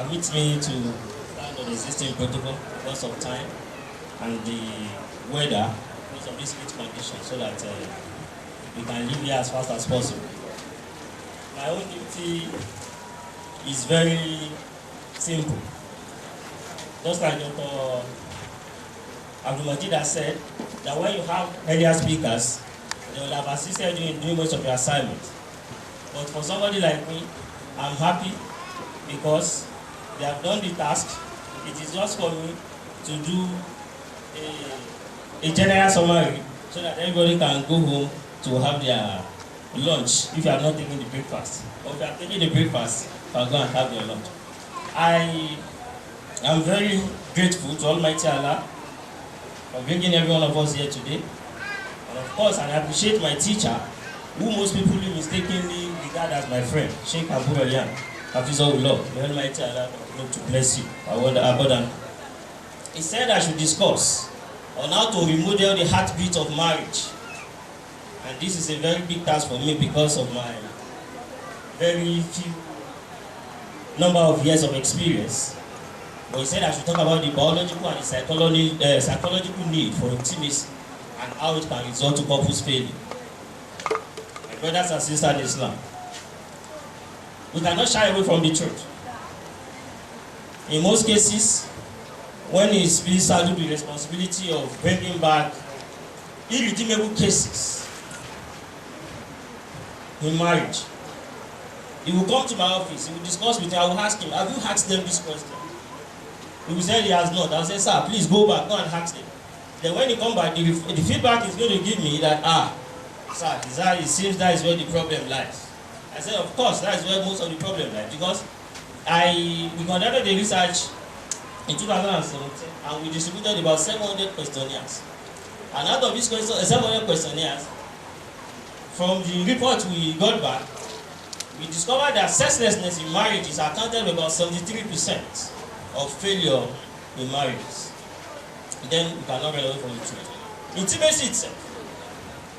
permit me to stand on the existing protocol because of time and the weather, because of this heat condition, so that we can leave here as fast as possible. My own duty is very simple. Just like Dr. 𝙢𝙬 has said, that when you have earlier speakers, they will have assisted you in doing most of your assignments. But for somebody like me, I'm happy because they have done the task. It is just for me to do a general summary so that everybody can go home to have their lunch if you have not taken the breakfast. Or if you are taking the breakfast, you can go and have your lunch. I am very grateful to Almighty Allah for bringing every one of us here today. And of course, I appreciate my teacher, who most people mistakenly regard as my friend, Sheikh Abu Alian. Hafizahullah, may Almighty Allah continue to bless you abundantly. He said I should discuss on how to remodel the heartbeat of marriage. And this is a very big task for me because of my very few number of years of experience. But he said I should talk about the biological and the psychological need for intimacy and how it can result to couples failure. My brothers and sisters in Islam, we cannot shy away from the truth. In most cases, when it's being saddled with the responsibility of bringing back irredeemable cases in marriage, he will come to my office, he will discuss with me, I will ask him, have you asked them this question? He will say he has not. I will say, sir, please go back, go and ask them. Then when he comes back, the feedback is going to give me that, sir, it seems that is where the problem lies. I said, of course, that is where most of the problem lies, because we conducted the research in 2017 and we distributed about 700 questionnaires. And out of these 700 questionnaires, from the report we got back, we discovered that sexlessness in marriage is accounted for about 73% of failure in marriages. Then we cannot run away from the truth. Intimacy itself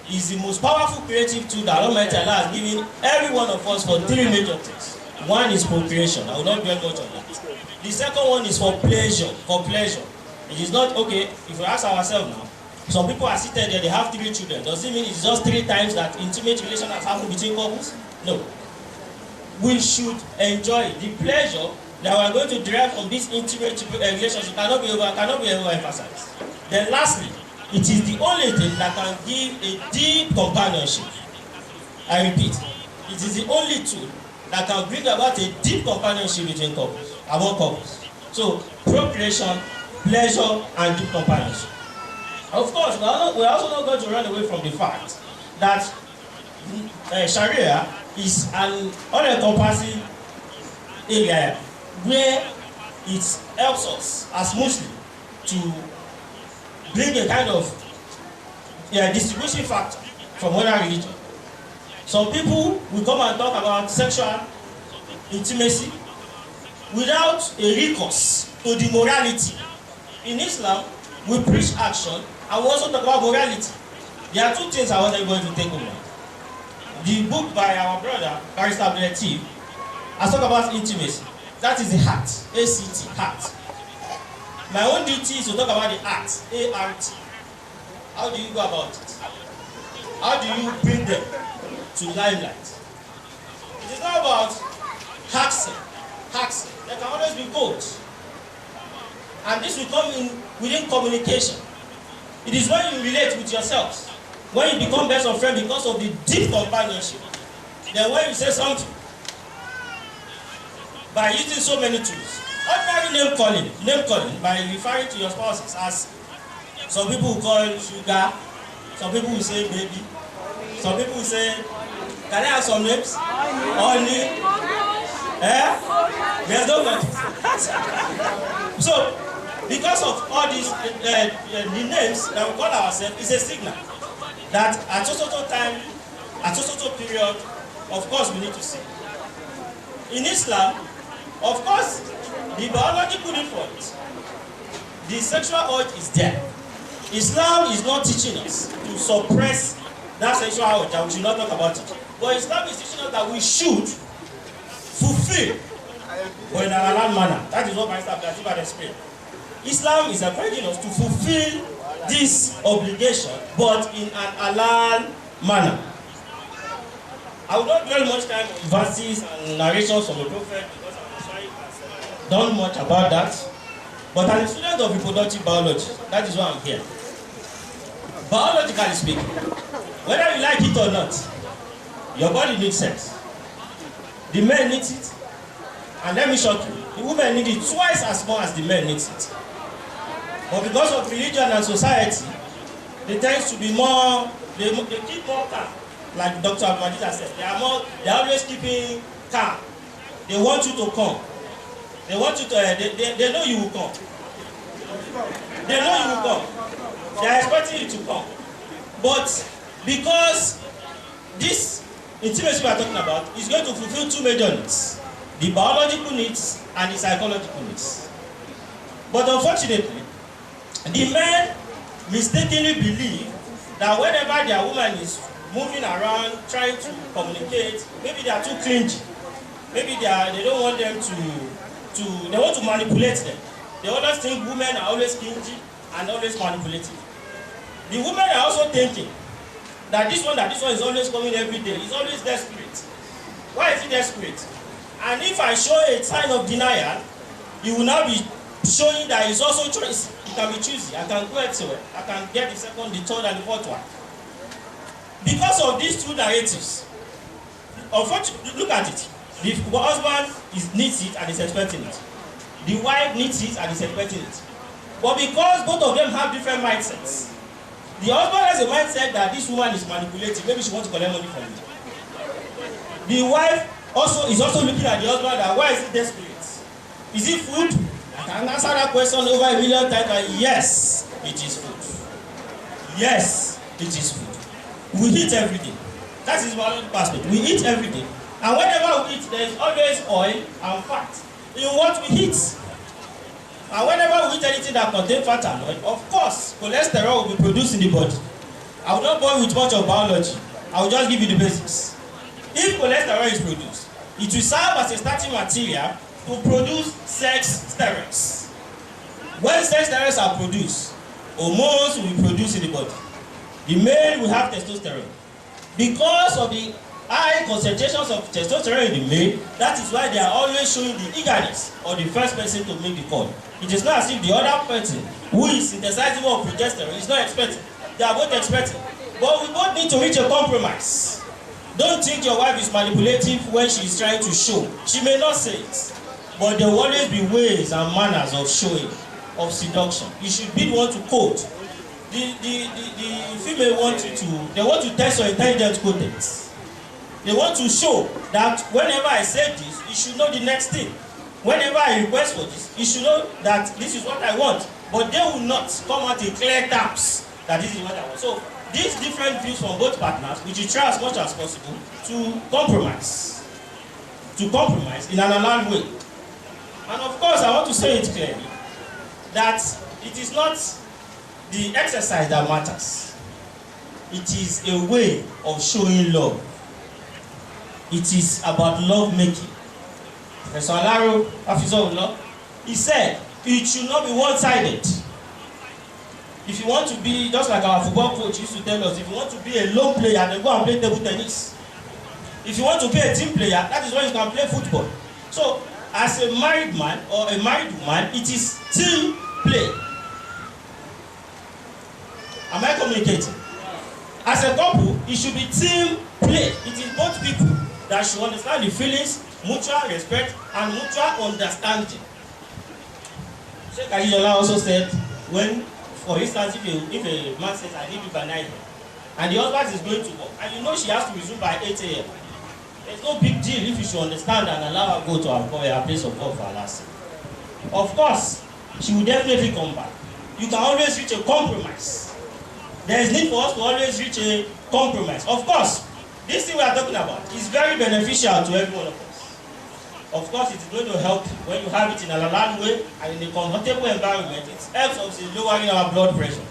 is the most powerful creative tool that Almighty Allah has given every one of us for three major things. One is procreation. I will not dwell much on that. The second one is for pleasure. It is not okay if we ask ourselves now. Some people are seated there, they have 3 children. Does it mean it's just 3 times that intimate relation has happened between couples? No. We should enjoy the pleasure that we are going to derive from this intimate relationship cannot be overemphasized. Then lastly, it is the only thing that can give a deep companionship. I repeat, it is the only tool that can bring about a deep companionship between couples, among couples. So, procreation, pleasure, and deep companionship. Of course, we are also not going to run away from the fact that Sharia is an all-encompassing area where it helps us as Muslims to bring a kind of distribution factor from other religion. Some people will come and talk about sexual intimacy without a recourse to the morality. In Islam, we preach action and we also talk about morality. There are 2 things I want everybody to take over. The book by our brother, Barrister Abdulatif, has talked about intimacy. That is the heart, A-C-T, heart. My own duty is to talk about the art, A-R-T. How do you go about it? How do you bring them to limelight? It is not about hacking. There can always be goals. And this will come in within communication. It is when you relate with yourselves, when you become best of friends because of the deep companionship. Then when you say something, by using so many tools, ordinary name calling by referring to your spouses as some people will call sugar, some people will say baby, some people will say, can I have some names? Honey? There's no one. So, because of all these the names that we call ourselves, is a signal that at so time, at so period, of course we need to see. In Islam, of course, the biological default, the sexual urge is there. Islam is not teaching us to suppress that sexual urge, and we should not talk about it. But Islam is teaching us that we should fulfill but in an halal manner. That is what my staff has explained. Islam is encouraging us to fulfill this obligation, but in an halal manner. I will not dwell much time on verses and narrations from the Prophet because I'm sure has done much about that. But as a student of reproductive biology, that is why I'm here. Biologically speaking, whether you like it or not, your body needs sex. The men need it, and let me shock you, the women need it twice as much as the men need it. But because of religion and society, they tend to be more, they keep more calm. Like Dr. Abmadita said, they are always keeping calm. They want you to come. They want you to, they know you will come. They know you will come. They are expecting you to come. But because this intimacy we are talking about is going to fulfill two major needs: the biological needs and the psychological needs. But unfortunately, the men mistakenly believe that whenever their woman is moving around trying to communicate, maybe they are too clingy, maybe they don't want them they want to manipulate them. They always think women are always clingy and always manipulative. The women are also thinking that this one is always coming every day, is always desperate. Why is he desperate? And if I show a sign of denial, he will now be showing that it's also choice. It can be choosy. I can go elsewhere. I can get the second, the third, and the fourth one. Because of these two narratives, unfortunately, look at it. The husband needs it and is expecting it. The wife needs it and is expecting it. But because both of them have different mindsets, the husband has a mindset that this woman is manipulating. Maybe she wants to collect money from me. The wife is also looking at the husband that why is he desperate? Is it food? I can answer that question over 1 million times. And yes, it is food. Yes, it is food. We eat every day. That is one perspective. We eat every day. And whenever we eat, there is always oil and fat in what we eat. And whenever we eat anything that contains fat and oil, of course, cholesterol will be produced in the body. I will not bore you with much of biology. I will just give you the basics. If cholesterol is produced, it will serve as a starting material to produce sex steroids. When sex steroids are produced, hormones will be produced in the body. The male will have testosterone. Because of the high concentrations of testosterone in the male, that is why they are always showing the eagerness of the first person to make the call. It is not as if the other person who is synthesizing more progesterone is not expecting. They are both expecting. But we both need to reach a compromise. Don't think your wife is manipulative when she is trying to show. She may not say it, but there will always be ways and manners of showing, of seduction. You should be the one to quote. The female wants you to, they want to test your intelligence quotient. They want to show that whenever I say this, you should know the next thing. Whenever I request for this, you should know that this is what I want. But they will not come out in clear terms that this is what I want. So these different views from both partners, we should try as much as possible to compromise. To compromise in an allowed way. And of course, I want to say it clearly that it is not the exercise that matters. It is a way of showing love. It is about love making. Professor Alaro, Officer of Law, he said it should not be one-sided. If you want to be, just like our football coach used to tell us, if you want to be a lone player, then go and play table tennis. If you want to be a team player, that is when you can play football. So, as a married man or a married woman, it is team play. Am I communicating? As a couple, it should be team play. It is both people that should understand the feelings, mutual respect, and mutual understanding. Sheikh Ajijola also said, when, for instance, if a man says, I need you by 9 a.m., and the husband is going to work, and you know she has to resume by 8 a.m., there's no big deal if you should understand and allow her go to her place of work for her last day. Of course, she will definitely come back. You can always reach a compromise. There is need for us to always reach a compromise. Of course, this thing we are talking about is very beneficial to every one of us. Of course, it is going to help when you have it in a allowed way and in a comfortable environment. It helps us in lowering our blood pressure.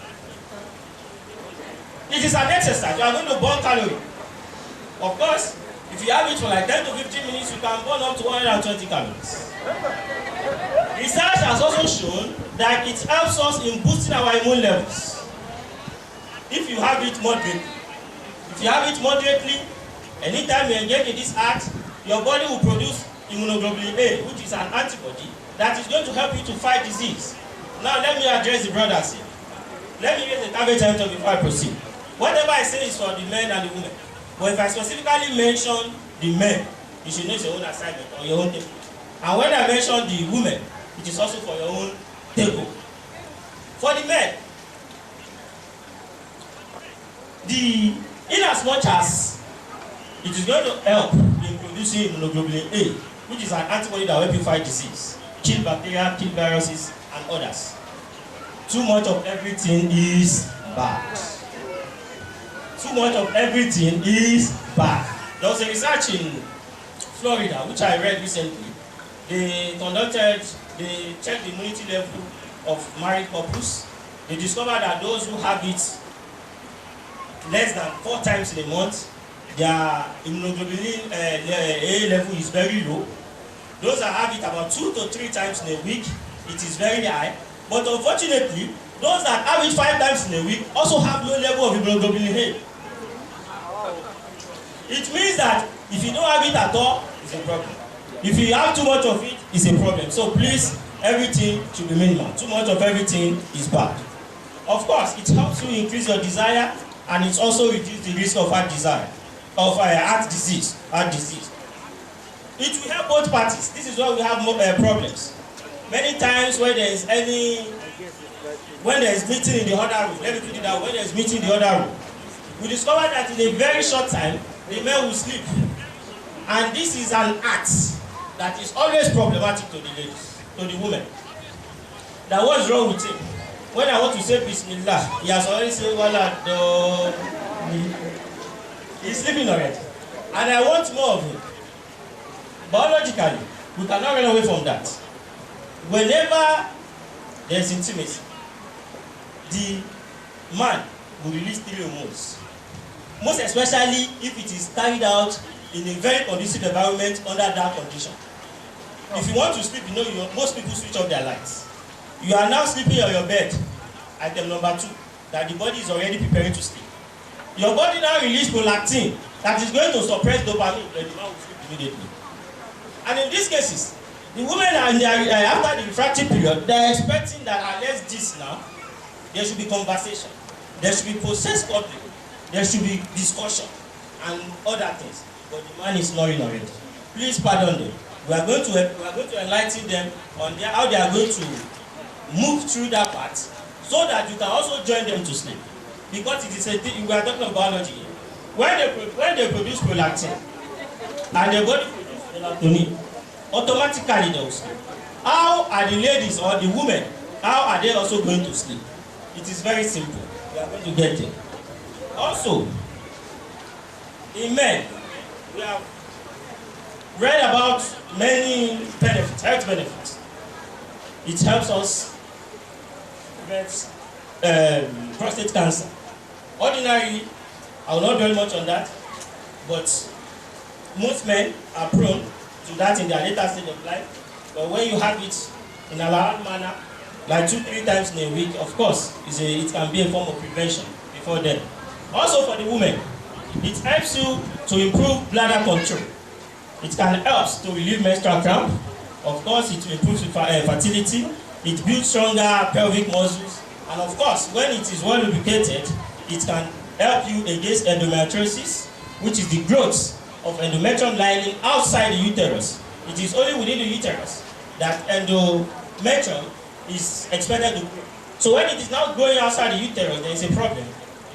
It is an exercise. You are going to burn calories. Of course, If you have it for like 10 to 15 minutes, you can burn up to 120 calories. Research has also shown that it helps us in boosting our immune levels. If you have it moderately, anytime you engage in this act, your body will produce immunoglobulin A, which is an antibody that is going to help you to fight disease. Now let me address the brothers here. Let me use the target center before I proceed. Whatever I say is for the men and the women. But if I specifically mention the men, you should know it's your own assignment or your own table. And when I mention the women, it is also for your own table. For the men, in as much as it is going to help in producing immunoglobulin A, which is an antibody that will help you fight disease, kill bacteria, kill viruses, and others. Too much of everything is bad. Too much of everything is bad. There was a research in Florida, which I read recently. They checked the immunity level of married couples. They discovered that those who have it less than 4 times in a month, their immunoglobulin A level is very low. Those that have it about 2 to 3 times in a week, it is very high. But unfortunately, those that have it 5 times in a week also have low level of immunoglobulin A. It means that if you don't have it at all, it's a problem. If you have too much of it, it's a problem. So please, everything should be minimal. Too much of everything is bad. Of course, it helps you increase your desire, and it also reduces the risk of heart disease. It will help both parties. This is why we have more problems. Many times when there is meeting in the other room, let me put it that way, when there is meeting in the other room, we discover that in a very short time, the men will sleep. And this is an act that is always problematic to the ladies, to the women. Now what's wrong with him? When I want to say Bismillah, he has already said, Wala, he's sleeping already. And I want more of him. Biologically, we cannot run away from that. Whenever there is intimacy, the man will release 3 hormones. Most especially if it is carried out in a very conducive environment under that condition. If you want to sleep, most people switch off their lights. You are now sleeping on your bed, item number 2, that the body is already preparing to sleep. Your body now releases prolactin that is going to suppress dopamine, and the man will sleep immediately. And in these cases, the women are after the refractory period, they are expecting that unless this now, there should be conversation, there should be process cuddling, there should be discussion, and other things. But the man is snoring already. Please pardon them. We are going to enlighten them on how they are going to move through that part, so that you can also join them to sleep. Because it is a thing, we are talking about biology here. When they produce prolactin, and the body produces melatonin, automatically they will sleep. How are the ladies or the women, how are they also going to sleep? It is very simple. We are going to get there. Also, in men, we have read about many benefits, health benefits. It helps us prevent prostate cancer. Ordinarily, I will not dwell much on that, but most men are prone to that in their later stage of life. But when you have it in a allowed manner, like 2-3 times in a week, of course, it can be a form of prevention before then. Also for the women, it helps you to improve bladder control. It can help to relieve menstrual cramp. Of course, it improves fertility. It builds stronger pelvic muscles. And of course, when it is well lubricated, it can help you against endometriosis, which is the growth of endometrium lining outside the uterus. It is only within the uterus that endometrium is expected to grow. So when it is now growing outside the uterus, there is a problem.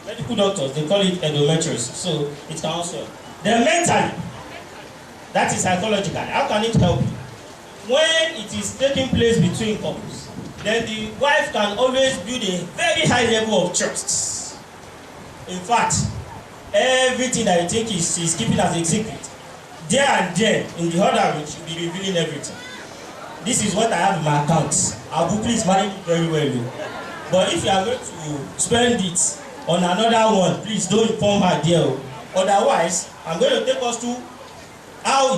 The medical doctors, they call it endometriosis. So it can also help. Then mentally, that is psychological. How can it help you? When it is taking place between couples, then the wife can always build a very high level of trust. In fact, everything that you think is keeping as a secret, there and there in the other room should be revealing everything. This is what I have in my account. I will please manage it very well. But if you are going to spend it on another one, please don't inform her there. Otherwise, I'm going to take us to how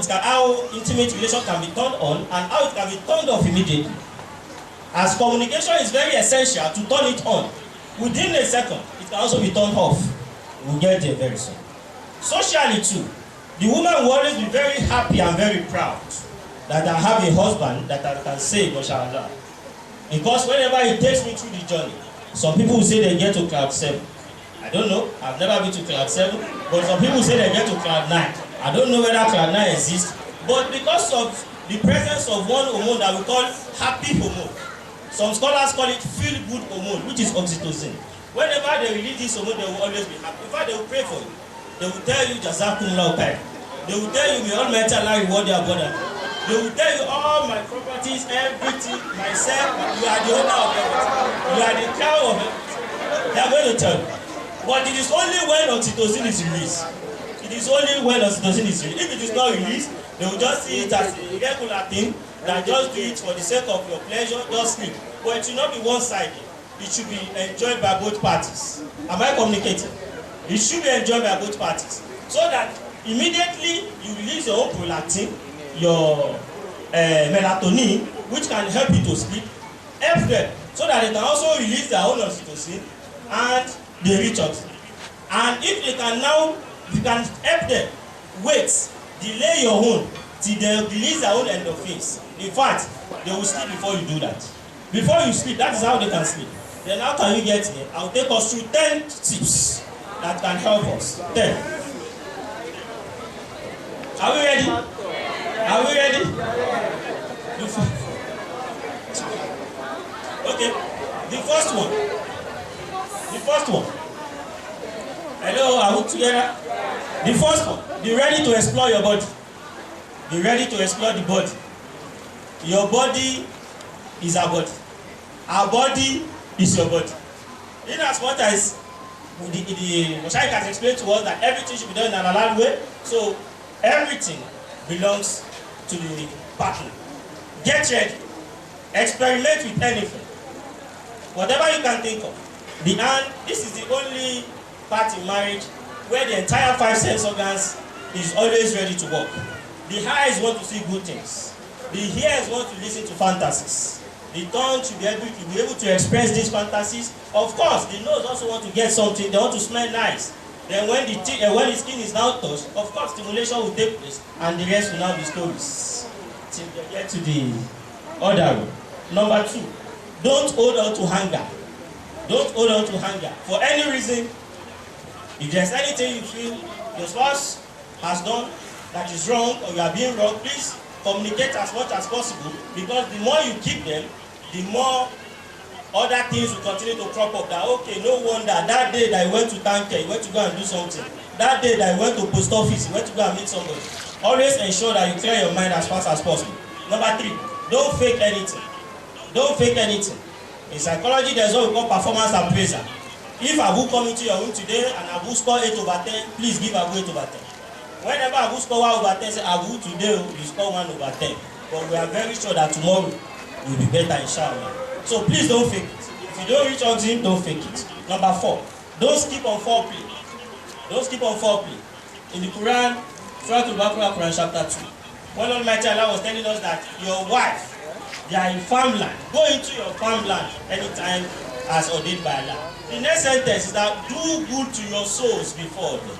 intimate relation can be turned on and how it can be turned off immediately. As communication is very essential to turn it on, within a second, it can also be turned off. We'll get there very soon. Socially too, the woman will always be very happy and very proud that I have a husband that I can say, mashallah. Because whenever he takes me through the journey, some people will say they get to cloud 7. I don't know, I've never been to cloud 7, but some people say they get to cloud 9. I don't know whether cloud 9 exists, but because of the presence of one hormone that we call happy hormone, some scholars call it feel-good hormone, which is oxytocin. Whenever they release this hormone, they will always be happy. In fact, they will pray for you. They will tell you, Jazakumullah khair. They will tell you, may Almighty Allah reward your brother. They will tell you, all my properties, everything, myself, you are the owner of everything. You are the crown of everything. They are going to tell you. But it is only when oxytocin is released. It is only when oxytocin is released. If it is not released, they will just see it as a regular thing, that just do it for the sake of your pleasure, just sleep. But it should not be one-sided. It should be enjoyed by both parties. Am I communicating? It should be enjoyed by both parties. So that immediately you release your own prolactin, your melatonin, which can help you to sleep, help them, so that they can also release their own oxytocin and they reach oxytocin. And if they can now, you can help them wait, delay your own till they release their own endorphins. In fact, they will sleep before you do that. Before you sleep, that is how they can sleep. Then how can you get here? I'll take us through 10 tips that can help us. 10. Are we ready? Are we ready? Okay. The first one. The first one. Hello, are we together? The first one. Be ready to explore your body. Be ready to explore the body. Your body is our body. Our body is your body. In as much as the Moshaik has explained to us that everything should be done in an halal way, so everything belongs to the partner. Get ready. Experiment with anything. Whatever you can think of. The hand, this is the only part in marriage where the entire 5 sense organs is always ready to work. The eyes want to see good things. The ears want to listen to fantasies. The tongue should be able to express these fantasies. Of course, the nose also want to get something. They want to smell nice. Then when the skin is now touched, of course, stimulation will take place, and the rest will now be stories. Till they get to the other one. Number 2, don't hold on to hunger. Don't hold on to hunger. For any reason, if there's anything you feel your spouse has done that is wrong or you are being wrong, please communicate as much as possible, because the more you keep them, the more other things will continue to crop up. That, okay, no wonder that day that he went to tanker, he went to go and do something. That day that he went to post office, he went to go and meet somebody. Always ensure that you clear your mind as fast as possible. Number 3, don't fake anything. Don't fake anything. In psychology, there's what we call performance appraisal. If Abu come into your room today and Abu score 8/10, please give Abu 8/10. Whenever Abu score 1/10, say Abu today you score 1/10. But we are very sure that tomorrow will be better, inshallah. So please don't fake it. If you don't reach out to him, don't fake it. Number 4, don't skip on foreplay. Don't skip on foreplay. In the Quran, Surah Al-Baqarah, Quran chapter 2, when Almighty Allah was telling us that your wife, they are in farmland, go into your farmland anytime as ordained by Allah. The next sentence is that do good to your souls before them.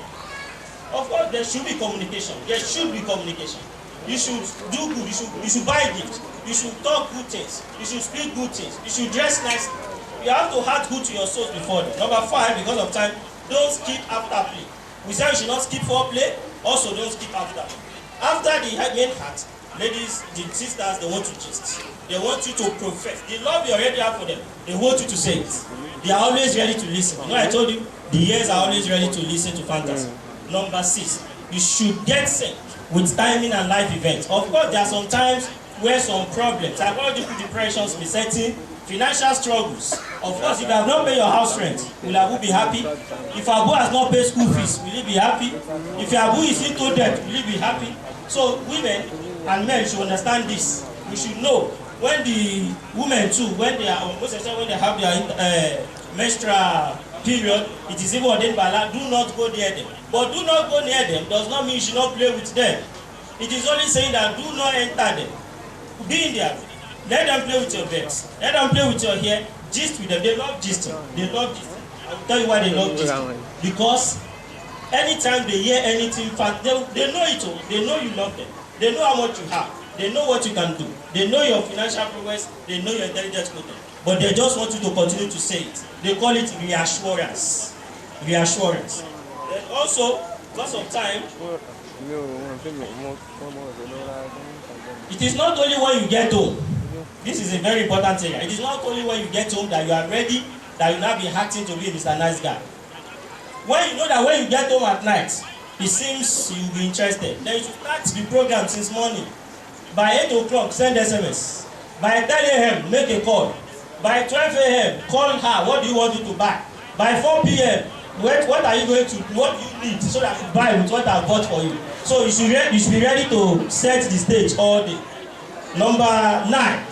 Of course, there should be communication. There should be communication. You should do good. You should buy gifts. You should talk good things. You should speak good things. You should dress nice. You have to add good to your souls before them. Number 5, because of time, don't skip after play. We say you should not skip foreplay. Also, don't skip after. After the main act, ladies, the sisters, they want to gist. They want you to profess. The love you already have for them, they want you to say it. They are always ready to listen. You know, I told you, the ears are always ready to listen to fantasy. Number 6, you should get set with timing and life events. Of course, there are some times where some problems, psychological depressions be setting, financial struggles. Of course, if you have not paid your house rent, will Abu be happy? If Abu has not paid school fees, will he be happy? If Abu is into debt, will he be happy? So women and men should understand this. We should know when the women too, when they are most especially when they have their menstrual period, it is even ordained by Allah, do not go near them. But do not go near them does not mean you should not play with them. It is only saying that do not enter them. Be in there. Let them play with your beds. Let them play with your hair. Gist with them. They love gisting. They love gisting. I will tell you why they love gisting. Because anytime they hear anything, they know it all. They know you love them. They know how much you have. They know what you can do. They know your financial progress. They know your intelligence content. But they just want you to continue to say it. They call it reassurance. Reassurance. Then also, because of time, it is not only when you get home. This is a very important thing. It is not only when you get home that you are ready, that you now be acting to be Mr. Nice Guy. When you know that when you get home at night, it seems you'll be interested, then you should start the program since morning. By 8 o'clock, send SMS. By 10 a.m., make a call. By 12 a.m., call her. What do you want me to buy? By 4 p.m., what are you going to do? What do you need so that you buy with what I bought for you? So you should be ready to set the stage all day. Number 9,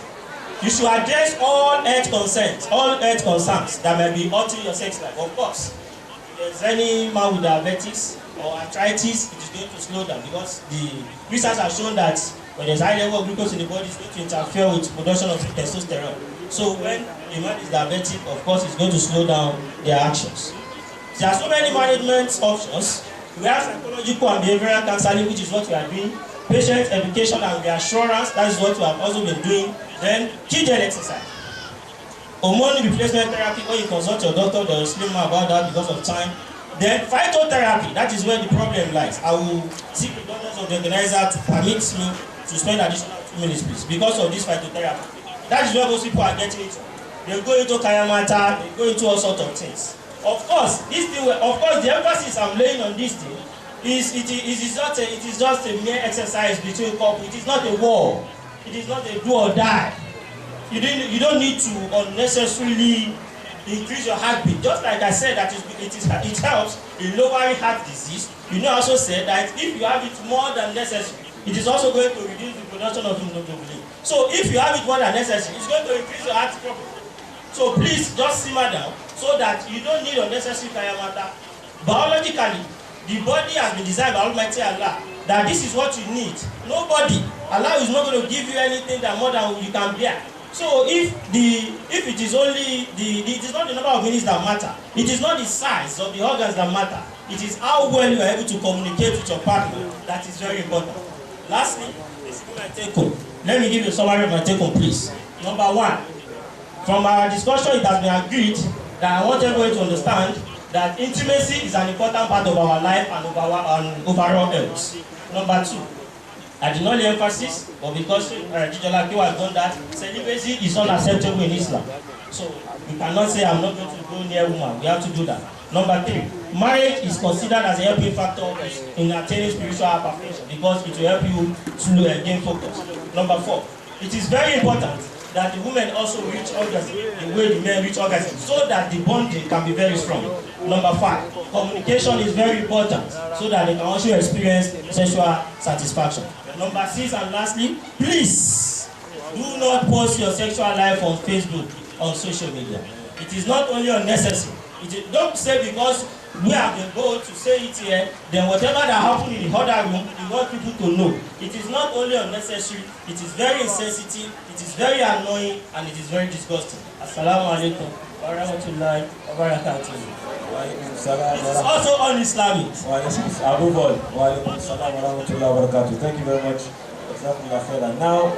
you should address all health concerns that may be altering your sex life. Of course, if there's any man with diabetes or arthritis, it is going to slow down because the research has shown that when there's high level of glucose in the body, it's going to interfere with production of testosterone. So when a man is diabetic, of course, it's going to slow down their actions. There are so many management options. We have psychological and behavioral counseling, which is what we are doing. Patient education and reassurance, that is what we have also been doing. Then Kegel exercise. Hormone replacement therapy, when you consult your doctor, they will explain more about that because of time. Then phytotherapy, that is where the problem lies. I will seek the guidance of the organizer to permit me to spend additional 2 minutes, please, because of this phytotherapy. That is where most people are getting into. They go into kayamata, they go into all sorts of things. Of course, the emphasis I'm laying on this thing is it is just a mere exercise between couples. It is not a war. It is not a do or die. You don't need to unnecessarily increase your heartbeat. Just like I said, that it helps in lowering heart disease. You know, also said that if you have it more than necessary, it is also going to reduce the production of hemoglobin. So if you have it more than necessary, it's going to increase your heart problem. So please just simmer down so that you don't need unnecessary kayamata. Biologically, the body has been designed by Almighty Allah that this is what you need. Nobody, Allah is not going to give you anything that more than you can bear. So if it is only it is not the number of minutes that matter. It is not the size of the organs that matter. It is how well you are able to communicate with your partner that is very important. Lastly, this is my take home. Let me give you a summary of my take home, please. Number 1, from our discussion, it has been agreed that I want everybody to understand that intimacy is an important part of our life and overall health. Number 2, I did not lay emphasis, but because Jijola Kiwa has done that, celibacy is unacceptable in Islam. So we cannot say I'm not going to go near woman. We have to do that. Number 3, marriage is considered as a helping factor in attaining spiritual perfection because it will help you to gain focus. Number 4, it is very important that the women also reach orgasm the way the men reach orgasm so that the bonding can be very strong. Number 5, communication is very important so that they can also experience sexual satisfaction. Number 6 and lastly, please do not post your sexual life on Facebook, on social media. It is not only unnecessary. Don't say because we have the goal to say it here, then whatever that happened in the other room, you want people to know. It is not only unnecessary, it is very insensitive, it is very annoying, and it is very disgusting. Assalamu alaikum wa rahmatullahi wa barakatuh. It is also un-Islamic. Above all, wa alaikum salam wa rahmatullahi wa barakatuh. Thank you very much. Now